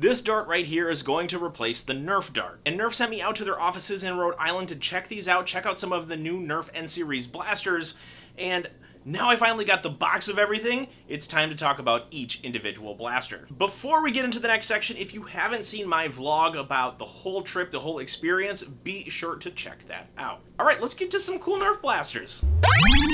This dart right here is going to replace the Nerf dart. And Nerf sent me out to their offices in Rhode Island to check these out, check out some of the new Nerf N Series blasters, and now I finally got the box of everything. It's time to talk about each individual blaster. Before we get into the next section, if you haven't seen my vlog about the whole trip, the whole experience, be sure to check that out. All right, let's get to some cool Nerf blasters.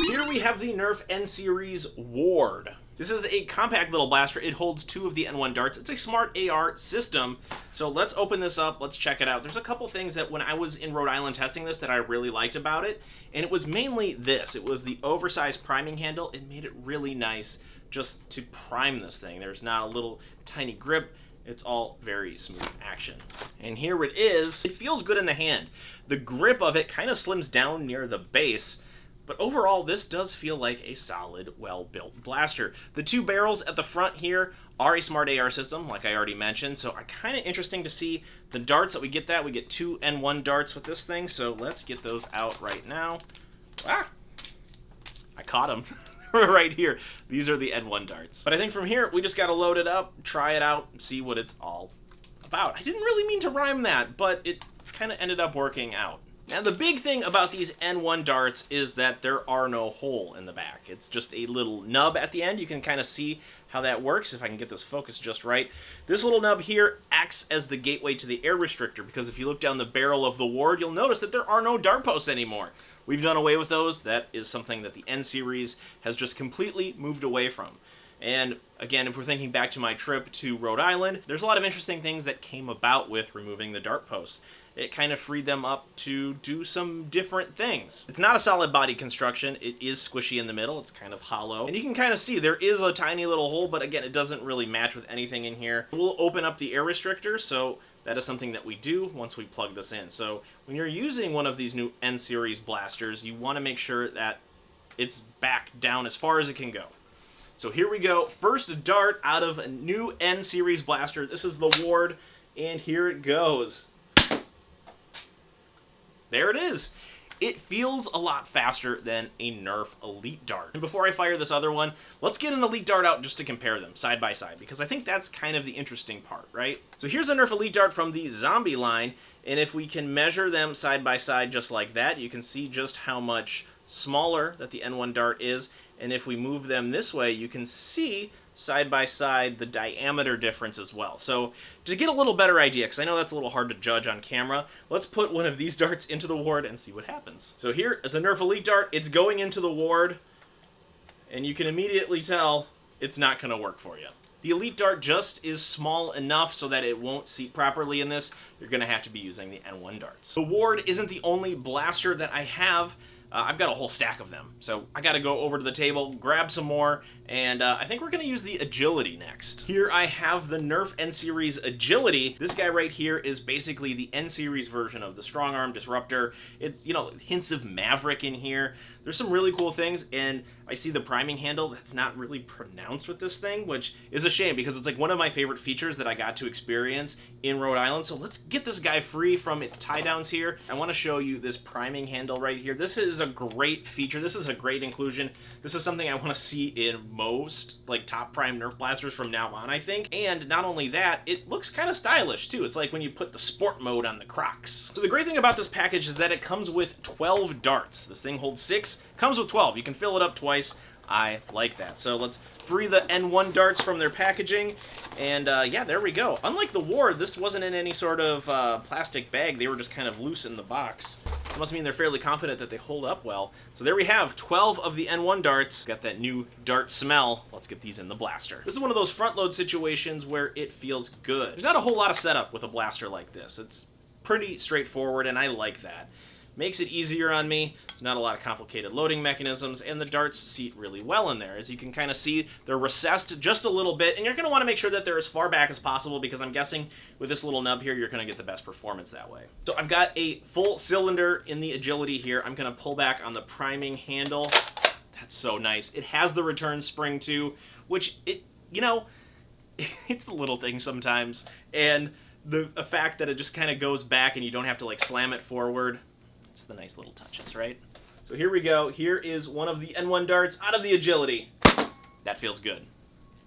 Here we have the Nerf N Series Ward. This is a compact little blaster. It holds 2 of the N1 darts. It's a smart AR system. So let's open this up. Let's check it out. There's a couple things that when I was in Rhode Island testing this that I really liked about it. And it was mainly this. It was the oversized priming handle. It made it really nice just to prime this thing. There's not a little tiny grip. It's all very smooth action. And here it is. It feels good in the hand. The grip of it kind of slims down near the base. But overall, this does feel like a solid, well-built blaster. The 2 barrels at the front here are a smart AR system, like I already mentioned, so kind of interesting to see the darts that we get that. We get 2 N1 darts with this thing, so let's get those out right now. Ah! I caught them. Right here. These are the N1 darts. But I think from here, we just got to load it up, try it out, and see what it's all about. I didn't really mean to rhyme that, but it kind of ended up working out. Now, the big thing about these N1 darts is that there are no hole in the back. It's just a little nub at the end. You can kind of see how that works, if I can get this focused just right. This little nub here acts as the gateway to the air restrictor, because if you look down the barrel of the Ward, you'll notice that there are no dart posts anymore. We've done away with those. That is something that the N Series has just completely moved away from. And again, if we're thinking back to my trip to Rhode Island, there's a lot of interesting things that came about with removing the dart posts. It kind of freed them up to do some different things. It's not a solid body construction. It is squishy in the middle. It's kind of hollow. And you can kind of see there is a tiny little hole, but again, it doesn't really match with anything in here. We'll open up the air restrictor, so that is something that we do once we plug this in. So when you're using one of these new N Series blasters, you want to make sure that it's back down as far as it can go. So here we go. First dart out of a new N Series blaster. This is the Ward, and here it goes. There it is. It feels a lot faster than a Nerf Elite Dart. And before I fire this other one, let's get an Elite Dart out just to compare them side by side, because I think that's kind of the interesting part, right? So here's a Nerf Elite Dart from the Zombie line, and if we can measure them side by side just like that, you can see just how much smaller that the N1 dart is, and if we move them this way, you can see side by side the diameter difference as well. So to get a little better idea, because I know that's a little hard to judge on camera, let's put one of these darts into the Ward and see what happens. So here is a Nerf Elite Dart. It's going into the Ward, and you can immediately tell it's not going to work for you. The Elite Dart just is small enough so that it won't seat properly in this. You're going to have to be using the N1 darts. The Ward isn't the only blaster that I have. I've got a whole stack of them, so I gotta go over to the table, grab some more, and I think we're gonna use the Agility next. Here I have the Nerf N Series Agility. This guy right here is basically the N Series version of the Strong Arm Disruptor. It's, you know, hints of Maverick in here. There's some really cool things, and I see the priming handle that's not really pronounced with this thing, which is a shame because it's like one of my favorite features that I got to experience in Rhode Island. So let's get this guy free from its tie downs here. I want to show you this priming handle right here. This is a great feature. This is a great inclusion. This is something I want to see in most like top prime Nerf blasters from now on, I think. And not only that, it looks kind of stylish too. It's like when you put the sport mode on the Crocs. So the great thing about this package is that it comes with 12 darts. This thing holds 6. Comes with 12. You can fill it up twice. I like that. So let's free the N1 darts from their packaging. And yeah, there we go. Unlike the Ward, this wasn't in any sort of plastic bag. They were just kind of loose in the box. That must mean they're fairly confident that they hold up well. So there we have 12 of the N1 darts. Got that new dart smell. Let's get these in the blaster. This is one of those front load situations where it feels good. There's not a whole lot of setup with a blaster like this. It's pretty straightforward, and I like that. Makes it easier on me. Not a lot of complicated loading mechanisms, and the darts seat really well in there. As you can kind of see, they're recessed just a little bit, and you're going to want to make sure that they're as far back as possible because I'm guessing with this little nub here, you're going to get the best performance that way. So I've got a full cylinder in the Agility here. I'm going to pull back on the priming handle. That's so nice. It has the return spring too, which, you know, it's the little thing sometimes, and the fact that it just kind of goes back and you don't have to like slam it forward. It's the nice little touches, right? So here we go. Here is one of the N1 darts out of the Agility. That feels good.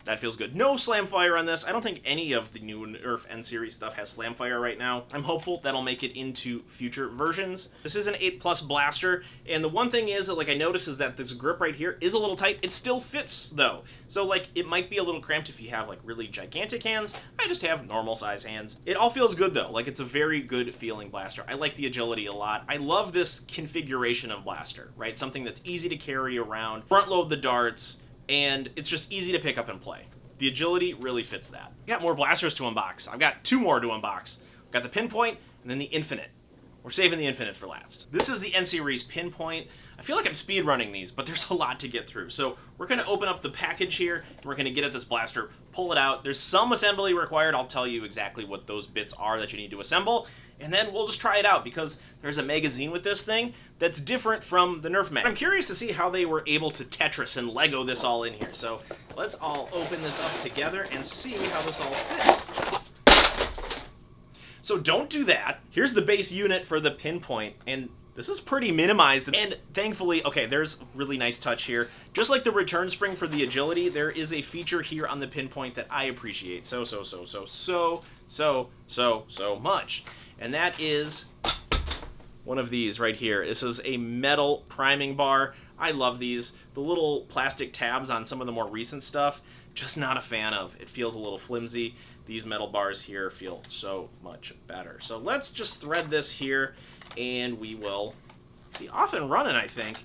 That feels good. No slam fire on this. I don't think any of the new Nerf N Series stuff has slam fire right now. I'm hopeful that'll make it into future versions. This is an 8+ blaster, and the one thing is that, like, I notice is that this grip right here is a little tight. It still fits, though. So, like, it might be a little cramped if you have, like, really gigantic hands. I just have normal size hands. It all feels good, though. Like, it's a very good feeling blaster. I like the agility a lot. I love this configuration of blaster, right? Something that's easy to carry around, front load the darts, and it's just easy to pick up and play. The agility really fits that. I got more blasters to unbox. I've got 2 more to unbox. I've got the Pinpoint and then the Infinite. We're saving the Infinite for last. This is the N Series Pinpoint. I feel like I'm speed running these, but there's a lot to get through. So we're gonna open up the package here, and we're gonna get at this blaster, pull it out. There's some assembly required. I'll tell you exactly what those bits are that you need to assemble, and then we'll just try it out because there's a magazine with this thing that's different from the Nerf mag. I'm curious to see how they were able to Tetris and Lego this all in here. So let's all open this up together and see how this all fits. So don't do that. Here's the base unit for the Pinpoint, and this is pretty minimized, and thankfully, okay, there's really nice touch here. Just like the return spring for the agility, there is a feature here on the Pinpoint that I appreciate so much. And that is one of these right here. This is a metal priming bar. I love these. The little plastic tabs on some of the more recent stuff, just not a fan of. It feels a little flimsy. These metal bars here feel so much better. So let's just thread this here, and we will be off and running, I think.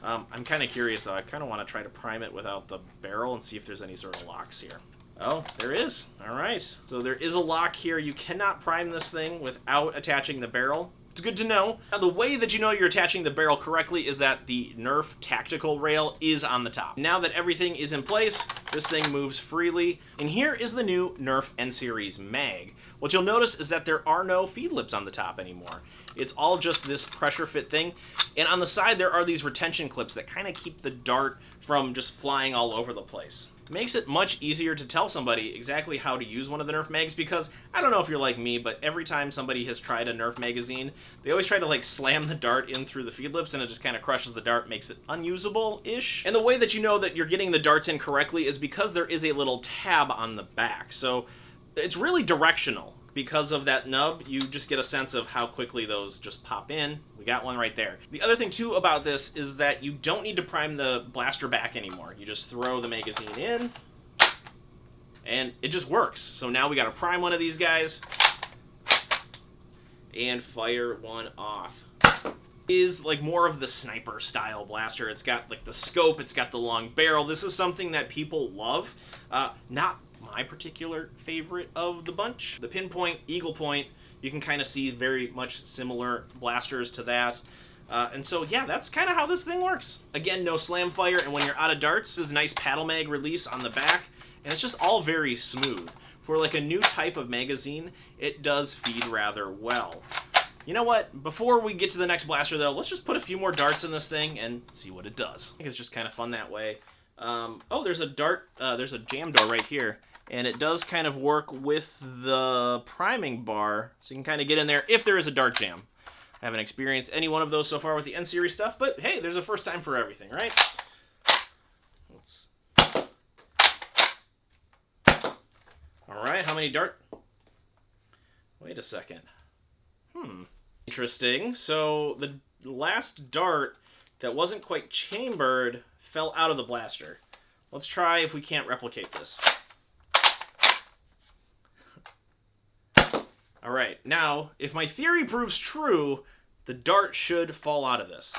I'm kind of curious, though. I kind of want to try to prime it without the barrel and see if there's any sort of locks here. Oh, there is. All right. So there is a lock here. You cannot prime this thing without attaching the barrel. It's good to know. Now, the way that you know you're attaching the barrel correctly is that the Nerf tactical rail is on the top. Now that everything is in place, this thing moves freely. And here is the new Nerf N Series mag. What you'll notice is that there are no feed lips on the top anymore. It's all just this pressure fit thing. And on the side, there are these retention clips that kind of keep the dart from just flying all over the place. It makes it much easier to tell somebody exactly how to use one of the Nerf mags, because I don't know if you're like me, but every time somebody has tried a Nerf magazine, they always try to like slam the dart in through the feed lips, and it just kind of crushes the dart, makes it unusable-ish. And the way that you know that you're getting the darts in correctly is because there is a little tab on the back. So it's really directional. Because of that nub, you just get a sense of how quickly those just pop in. We got one right there. The other thing, too, about this is that you don't need to prime the blaster back anymore. You just throw the magazine in, and it just works. So now we got to prime one of these guys and fire one off. Is like more of the sniper style blaster. It's got like the scope, it's got the long barrel. This is something that people love. Not my particular favorite of the bunch. The Pinpoint, Eagle Point, you can kind of see very much similar blasters to that. And so, yeah, that's kind of how this thing works. Again, no slam fire, and when you're out of darts, there's a nice paddle mag release on the back, and it's just all very smooth. For like a new type of magazine, it does feed rather well. You know what? Before we get to the next blaster, though, let's just put a few more darts in this thing and see what it does. I think it's just kind of fun that way. Oh, there's a dart, there's a jam door right here. And it does kind of work with the priming bar, so you can kind of get in there if there is a dart jam. I haven't experienced any one of those so far with the N Series stuff, but hey, there's a first time for everything, right? All right, how many dart? Wait a second. Interesting. So the last dart that wasn't quite chambered fell out of the blaster. Let's try if we can't replicate this. All right, now, if my theory proves true, the dart should fall out of this.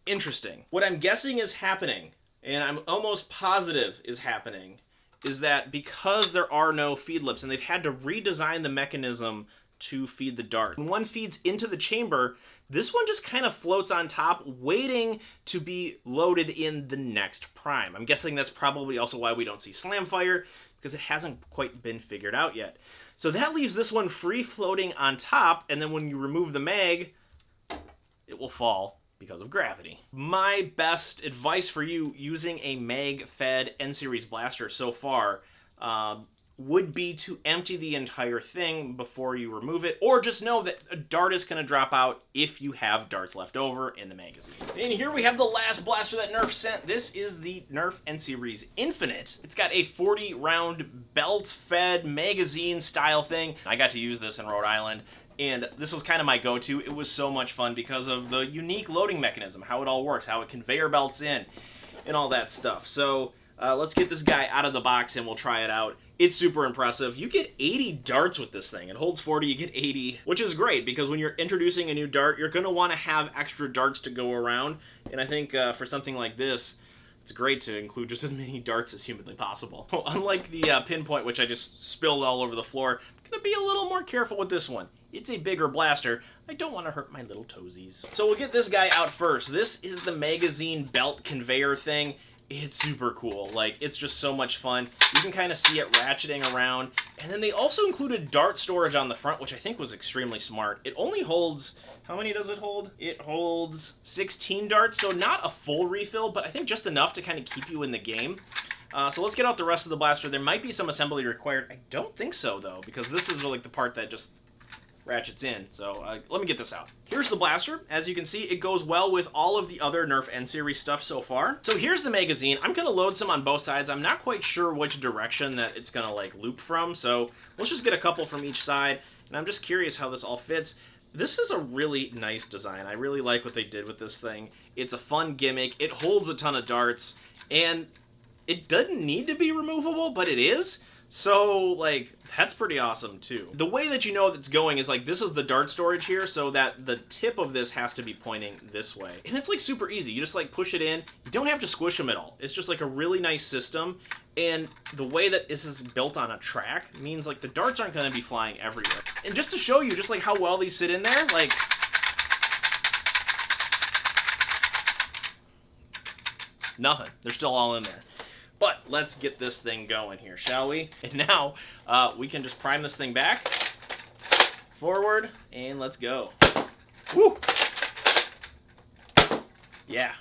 Interesting. What I'm guessing is happening, and I'm almost positive is happening, is that because there are no feed lips, and they've had to redesign the mechanism to feed the dart. When one feeds into the chamber, this one just kind of floats on top, waiting to be loaded in the next prime. I'm guessing that's probably also why we don't see slam fire, because it hasn't quite been figured out yet. So that leaves this one free floating on top, and then when you remove the mag, it will fall because of gravity. My best advice for you using a mag-fed N-Series blaster so far would be to empty the entire thing before you remove it, or just know that a dart is going to drop out if you have darts left over in the magazine. And here we have the last blaster that Nerf sent. This is the Nerf N Series Infinite. It's got a 40-round belt-fed magazine style thing. I got to use this in Rhode Island, and this was kind of my go-to. It was so much fun because of the unique loading mechanism, how it all works, how it conveyor belts in, and all that stuff. So let's get this guy out of the box and we'll try it out. It's super impressive. You get 80 darts with this thing. It holds 40, you get 80, which is great because when you're introducing a new dart, you're going to want to have extra darts to go around. And I think for something like this, it's great to include just as many darts as humanly possible. Unlike the Pinpoint, which I just spilled all over the floor, I'm going to be a little more careful with this one. It's a bigger blaster. I don't want to hurt my little toesies. So we'll get this guy out first. This is the magazine belt conveyor thing. It's super cool. Like, it's just so much fun. You can kind of see it ratcheting around. And then they also included dart storage on the front, which I think was extremely smart. It only holds, how many does it hold? It holds 16 darts, so not a full refill, but I think just enough to kind of keep you in the game. So let's get out the rest of the blaster. There might be some assembly required. I don't think so, though, because this is like the part that just ratchets in. So let me get this out. Here's the blaster. As you can see, it goes well with all of the other Nerf N Series stuff so far. So here's the magazine. I'm going to load some on both sides. I'm not quite sure which direction that it's going to like loop from. So let's just get a couple from each side. And I'm just curious how this all fits. This is a really nice design. I really like what they did with this thing. It's a fun gimmick. It holds a ton of darts. And it doesn't need to be removable, but it is. So, like, that's pretty awesome, too. The way that you know that it's going is, like, this is the dart storage here, so that the tip of this has to be pointing this way. And it's, like, super easy. You just, like, push it in. You don't have to squish them at all. It's just, like, a really nice system. And the way that this is built on a track means, like, the darts aren't going to be flying everywhere. And just to show you just, like, how well these sit in there, like, nothing. They're still all in there. But let's get this thing going here, shall we? And now we can just prime this thing back, forward, and let's go. Woo! Yeah,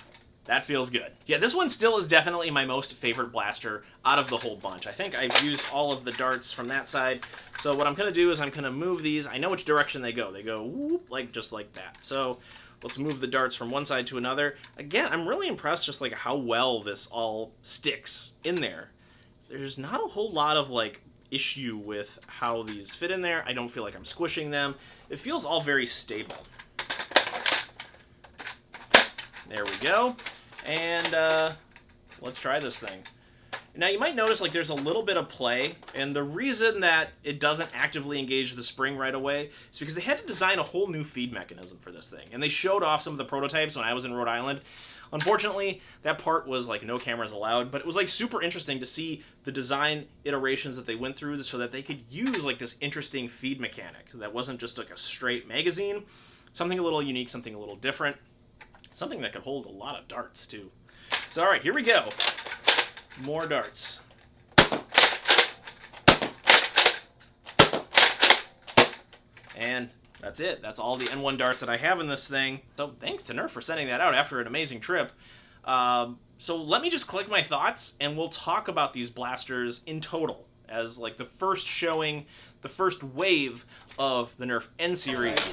that feels good. Yeah, this one still is definitely my most favorite blaster out of the whole bunch. I think I've used all of the darts from that side. So what I'm going to do is I'm going to move these. I know which direction they go. They go whoop, like just like that. So let's move the darts from one side to another. Again, I'm really impressed just like how well this all sticks in there. There's not a whole lot of like issue with how these fit in there. I don't feel like I'm squishing them. It feels all very stable. There we go. And let's try this thing. Now you might notice like there's a little bit of play, and the reason that it doesn't actively engage the spring right away is because they had to design a whole new feed mechanism for this thing. And they showed off some of the prototypes when I was in Rhode Island. Unfortunately, that part was like no cameras allowed, but it was like super interesting to see the design iterations that they went through so that they could use like this interesting feed mechanic that wasn't just like a straight magazine, something a little unique, something a little different, something that could hold a lot of darts too. So all right, here we go. More darts. And that's it. That's all the N1 darts that I have in this thing. So thanks to Nerf for sending that out after an amazing trip. So let me just collect my thoughts, and we'll talk about these blasters in total as like the first showing, the first wave of the Nerf N Series.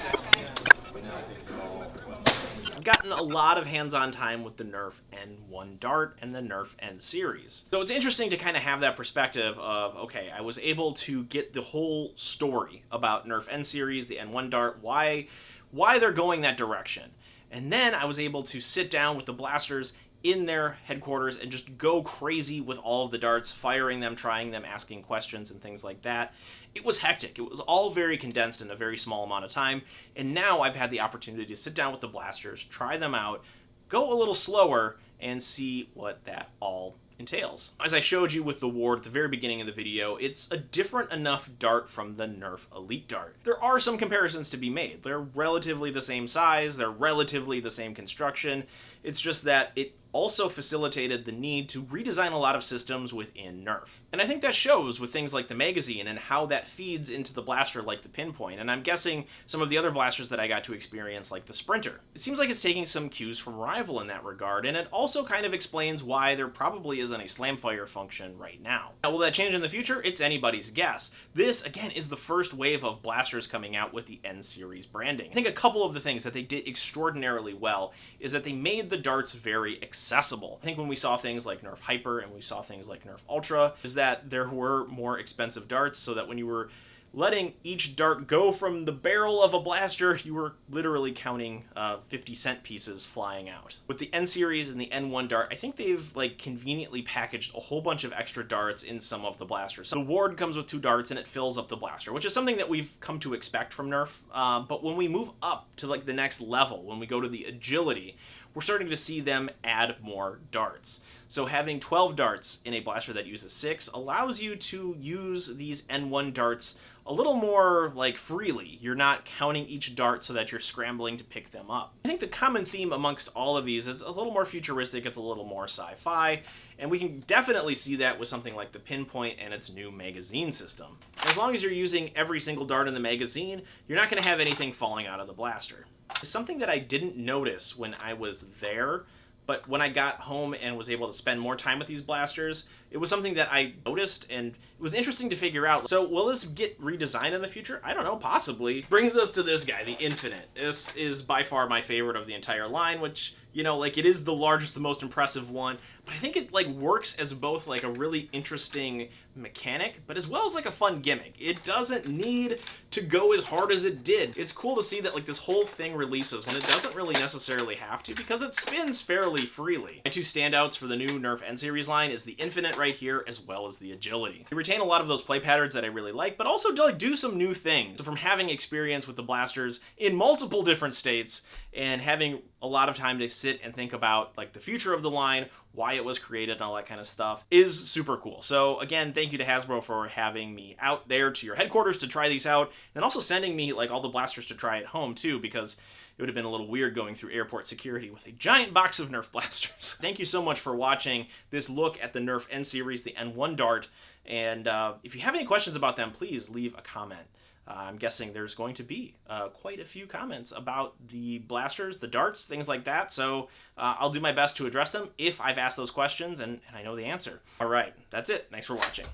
I've gotten a lot of hands-on time with the Nerf N1 dart and the Nerf N Series. So it's interesting to kind of have that perspective of, okay, I was able to get the whole story about Nerf N Series, the N1 dart, why they're going that direction. And then I was able to sit down with the blasters in their headquarters and just go crazy with all of the darts, firing them, trying them, asking questions and things like that. It was hectic. It was all very condensed in a very small amount of time, and now I've had the opportunity to sit down with the blasters, try them out, go a little slower, and see what that all entails. As I showed you with the Ward at the very beginning of the video, it's a different enough dart from the Nerf Elite dart. There are some comparisons to be made. They're relatively the same size, they're relatively the same construction. It's just that it also facilitated the need to redesign a lot of systems within Nerf. And I think that shows with things like the magazine and how that feeds into the blaster like the Pinpoint, and I'm guessing some of the other blasters that I got to experience like the Sprinter. It seems like it's taking some cues from Rival in that regard, and it also kind of explains why there probably isn't a Slamfire function right now. Now, will that change in the future? It's anybody's guess. This, again, is the first wave of blasters coming out with the N Series branding. I think a couple of the things that they did extraordinarily well is that they made the darts very accessible. I think when we saw things like Nerf Hyper and we saw things like Nerf Ultra, is that there were more expensive darts, so that when you were letting each dart go from the barrel of a blaster, you were literally counting 50-cent pieces flying out. With the N Series and the N1 dart, I think they've like conveniently packaged a whole bunch of extra darts in some of the blasters. So the Ward comes with 2 darts and it fills up the blaster, which is something that we've come to expect from Nerf. But when we move up to like the next level, when we go to the agility, we're starting to see them add more darts. So having 12 darts in a blaster that uses 6 allows you to use these N1 darts a little more like freely. You're not counting each dart so that you're scrambling to pick them up. I think the common theme amongst all of these is a little more futuristic, it's a little more sci-fi, and we can definitely see that with something like the Pinpoint and its new magazine system. As long as you're using every single dart in the magazine, you're not going to have anything falling out of the blaster. Something that I didn't notice when I was there, but when I got home and was able to spend more time with these blasters, it was something that I noticed and it was interesting to figure out. So will this get redesigned in the future? I don't know, possibly. Brings us to this guy, the Infinite. This is by far my favorite of the entire line, which, you know, like it is the largest, the most impressive one, but I think it like works as both like a really interesting mechanic, but as well as like a fun gimmick. It doesn't need to go as hard as it did. It's cool to see that like this whole thing releases when it doesn't really necessarily have to, because it spins fairly freely. My 2 standouts for the new Nerf N Series line is the Infinite right here, as well as the Agility. They retain a lot of those play patterns that I really like, but also to like do some new things. So from having experience with the blasters in multiple different states and having a lot of time to sit and think about like the future of the line, why it was created and all that kind of stuff is super cool. So again, thank you to Hasbro for having me out there to your headquarters to try these out, and also sending me like all the blasters to try at home too, because it would have been a little weird going through airport security with a giant box of Nerf blasters. Thank you so much for watching this look at the Nerf N Series, the N1 dart, and if you have any questions about them, please leave a comment. I'm guessing there's going to be quite a few comments about the blasters, the darts, things like that, so I'll do my best to address them if I've asked those questions and I know the answer. All right, that's it. Thanks for watching.